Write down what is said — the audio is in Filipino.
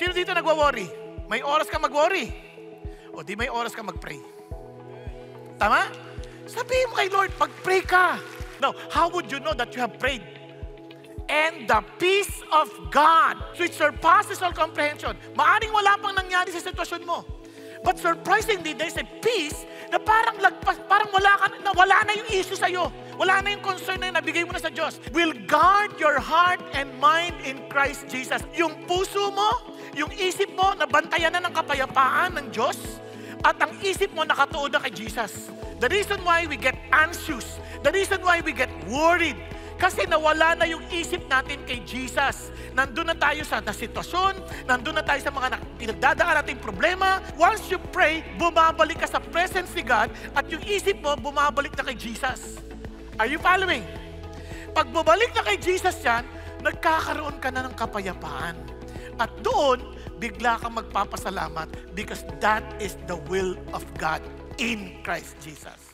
Sino dito nagwa-worry? May oras ka mag-worry? O di may oras ka mag-pray? Tama? Sabihin mo kay Lord, mag-pray ka. Now, how would you know that you have prayed? And the peace of God, which surpasses all comprehension. Maaring wala pang nangyari sa sitwasyon mo. But surprisingly, there's a peace na parang lagpas, parang wala na yung issue sa'yo. Wala na yung concern na yun, nabigay mo na sa Diyos. Will guard your heart and mind in Christ Jesus. Yung puso mo, yung isip mo, nabantayan na ng kapayapaan ng Diyos. At ang isip mo, nakatuod na kay Jesus. The reason why we get anxious, the reason why we get worried, kasi nawala na yung isip natin kay Jesus. Nandun na tayo sa sitwasyon, nandun na tayo sa mga pinagdadaan nating problema. Once you pray, bumabalik ka sa presence ni God at yung isip mo, bumabalik na kay Jesus. Are you following? Pag bumalik na kay Jesus yan, nagkakaroon ka na ng kapayapaan. At doon, bigla kang magpapasalamat because that is the will of God in Christ Jesus.